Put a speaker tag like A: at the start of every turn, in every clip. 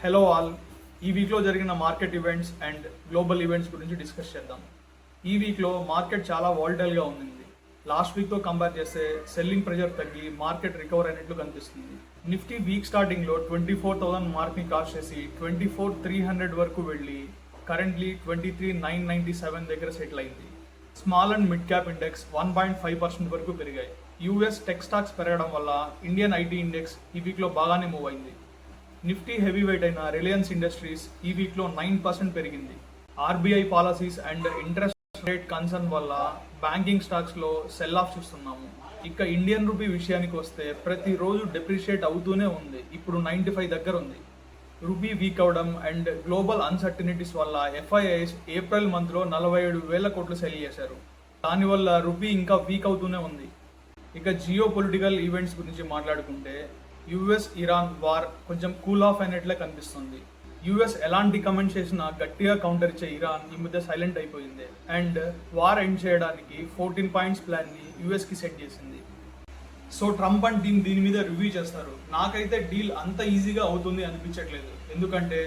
A: Hello all. ఈ వీక్లో జరిగిన market events and global events గురించి డిస్కస్ చేద్దాం. ఈ వీక్లో మార్కెట్ చాలా వాల్టైల్గా ఉంది. లాస్ట్ వీక్తో కంపేర్ చేస్తే సెల్లింగ్ ప్రెషర్ తగ్గి మార్కెట్ రికవర్ అయినట్లు కనిపిస్తుంది. నిఫ్టీ వీక్ స్టార్టింగ్లో 24,000 మార్క్ని క్రాస్ చేసి 24,300 వరకు వెళ్ళి కరెంట్లీ 23,997 దగ్గర సెటిల్ అయింది. Small and mid cap index 1.5% వరకు పెరిగాయి. యూఎస్ టెక్ స్టాక్స్ పెరగడం వల్ల ఇండియన్ ఐటీ ఇండెక్స్ ఈ వీక్లో బాగానే మూవ్ అయింది. నిఫ్టీ హెవీ వెయిట్ అయిన రిలయన్స్ ఇండస్ట్రీస్ ఈ వీక్లో 9% పెరిగింది. RBI policies and interest rate concern వల్ల బ్యాంకింగ్ స్టాక్స్లో సెల్ ఆఫ్ చూస్తున్నాము. ఇక ఇండియన్ రూపీ విషయానికి వస్తే ప్రతిరోజు డెప్రిషియేట్ అవుతూనే ఉంది. ఇప్పుడు 95 దగ్గర ఉంది. రూపీ వీక్ అవడం అండ్ గ్లోబల్ అన్సర్టినిటీస్ వల్ల ఎఫ్ఐఐస్ ఏప్రిల్ మంత్లో 47,000 కోట్లు సెల్ చేశారు. దానివల్ల రూపీ ఇంకా వీక్ అవుతూనే ఉంది. ఇక జియో పొలిటికల్ ఈవెంట్స్ గురించి మాట్లాడుకుంటే యుఎస్ ఇరాన్ వార్ కొంచెం కూల్ ఆఫ్ అయినట్లే కనిపిస్తుంది. యుఎస్ ఎలాంటి కమెంట్ చేసినా గట్టిగా కౌంటర్ ఇచ్చే ఇరాన్ ఈ మధ్య సైలెంట్ అయిపోయింది అండ్ వార్ ఎండ్ చేయడానికి 14 పాయింట్స్ ప్లాన్ని యుఎస్కి సెట్ చేసింది. సో ట్రంప్ అండ్ టీమ్ దీని మీద రివ్యూ చేస్తారు. నాకైతే డీల్ అంత ఈజీగా అవుతుంది అనిపించట్లేదు. ఎందుకంటే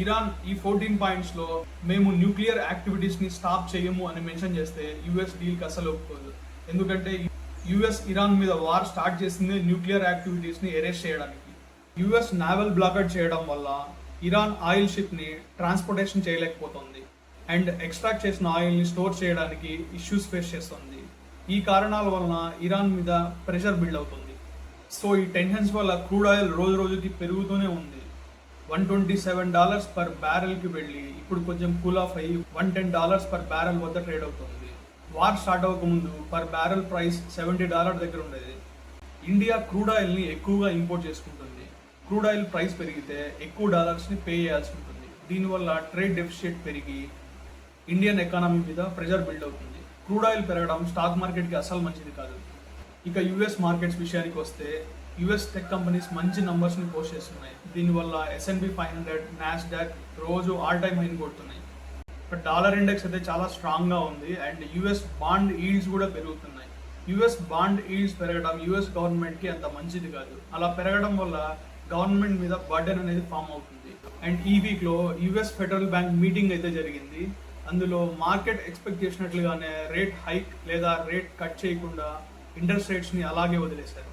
A: ఇరాన్ ఈ 14 పాయింట్స్లో మేము న్యూక్లియర్ యాక్టివిటీస్ని స్టాప్ చేయము అని మెన్షన్ చేస్తే యుఎస్ డీల్కి అసలు ఒప్పుకోదు. ఎందుకంటే యుఎస్ ఇరాన్ మీద వార్ స్టార్ట్ చేసింది న్యూక్లియర్ యాక్టివిటీస్ని ఎరేస్ట్ చేయడానికి. యుఎస్ నావల్ బ్లాకౌట్ చేయడం వల్ల ఇరాన్ ఆయిల్ షిప్ని ట్రాన్స్పోర్టేషన్ చేయలేకపోతుంది అండ్ ఎక్స్ట్రాక్ట్ చేసిన ఆయిల్ని స్టోర్ చేయడానికి ఇష్యూస్ ఫేస్ చేస్తుంది. ఈ కారణాల వలన ఇరాన్ మీద ప్రెషర్ బిల్డ్ అవుతుంది. సో ఈ టెన్షన్స్ వల్ల క్రూడ్ ఆయిల్ రోజు రోజుకి పెరుగుతూనే ఉంది. $127 పర్ బ్యారెల్కి వెళ్ళి ఇప్పుడు కొంచెం కూల్ ఆఫ్ అయ్యి $110 పర్ బ్యారెల్ వద్ద ట్రేడ్ అవుతుంది. వార్ స్టార్ట్ అవ్వకముందు పర్ బ్యారెల్ ప్రైస్ $70 దగ్గర ఉండేది. ఇండియా క్రూడ్ ఆయిల్ని ఎక్కువగా ఇంపోర్ట్ చేసుకుంటుంది. క్రూడ్ ఆయిల్ ప్రైస్ పెరిగితే ఎక్కువ డాలర్స్ని పే చేయాల్సి ఉంటుంది. దీనివల్ల ట్రేడ్ డెఫిసిట్ పెరిగి ఇండియన్ ఎకానమీ మీద ప్రెషర్ బిల్డ్ అవుతుంది. క్రూడ్ ఆయిల్ పెరగడం స్టాక్ మార్కెట్కి అసలు మంచిది కాదు. ఇక యుఎస్ మార్కెట్స్ విషయానికి వస్తే యుఎస్ టెక్ కంపెనీస్ మంచి నంబర్స్ని పోస్ట్ చేస్తున్నాయి. దీనివల్ల S&P 500, నాస్డాక్ రోజు ఆల్ టైమ్ హైని కొడుతున్నాయి. డాలర్ ఇండెక్స్ అయితే చాలా స్ట్రాంగ్గా ఉంది అండ్ యుఎస్ బాండ్ ఈల్డ్స్ కూడా పెరుగుతున్నాయి. యుఎస్ బాండ్ ఈల్డ్స్ పెరగడం యుఎస్ గవర్నమెంట్కి అంత మంచిది కాదు. అలా పెరగడం వల్ల గవర్నమెంట్ మీద బర్డెన్ అనేది ఫామ్ అవుతుంది. అండ్ ఈ వీక్లో యుఎస్ ఫెడరల్ బ్యాంక్ మీటింగ్ అయితే జరిగింది. అందులో మార్కెట్ ఎక్స్పెక్ట్ చేసినట్లుగానే రేట్ హైక్ లేదా రేట్ కట్ చేయకుండా ఇంట్రెస్ట్ రేట్స్ని అలాగే వదిలేశారు.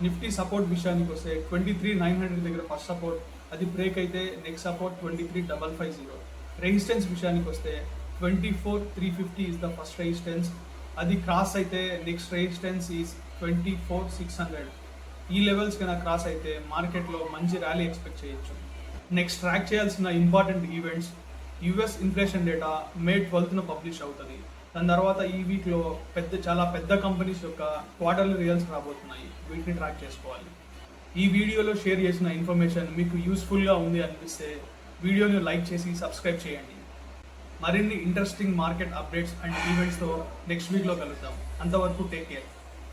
A: నిఫ్టీ సపోర్ట్ విషయానికి వస్తే 23,900 దగ్గర ఫస్ట్ సపోర్ట్, అది బ్రేక్ అయితే నెక్స్ట్ సపోర్ట్ 23,550. రెసిస్టెన్స్ విషయానికి వస్తే 24,350 ఈజ్ ద ఫస్ట్ రెసిస్టెన్స్. అది క్రాస్ అయితే నెక్స్ట్ రెసిస్టెన్స్ ఈజ్ 24,600. ఈ లెవెల్స్ కన్నా క్రాస్ అయితే మార్కెట్లో మంచి ర్యాలీ ఎక్స్పెక్ట్ చేయొచ్చు. నెక్స్ట్ ట్రాక్ చేయాల్సిన important events, US inflation data May 12న పబ్లిష్ అవుతుంది. దాని తర్వాత ఈ వీక్లో చాలా పెద్ద కంపెనీస్ యొక్క క్వార్టర్లీ రిజల్ట్స్ రాబోతున్నాయి. వీటిని ట్రాక్ చేసుకోవాలి. ఈ వీడియోలో షేర్ చేసిన ఇన్ఫర్మేషన్ మీకు యూస్ఫుల్గా ఉంది అనిపిస్తే వీడియోని లైక్ చేసి సబ్స్క్రైబ్ చేయండి. మరిన్ని ఇంట్రెస్టింగ్ మార్కెట్ అప్డేట్స్ అండ్ ఈవెంట్స్తో నెక్స్ట్ వీక్లో కలుద్దాం. అంతవరకు టేక్ కేర్.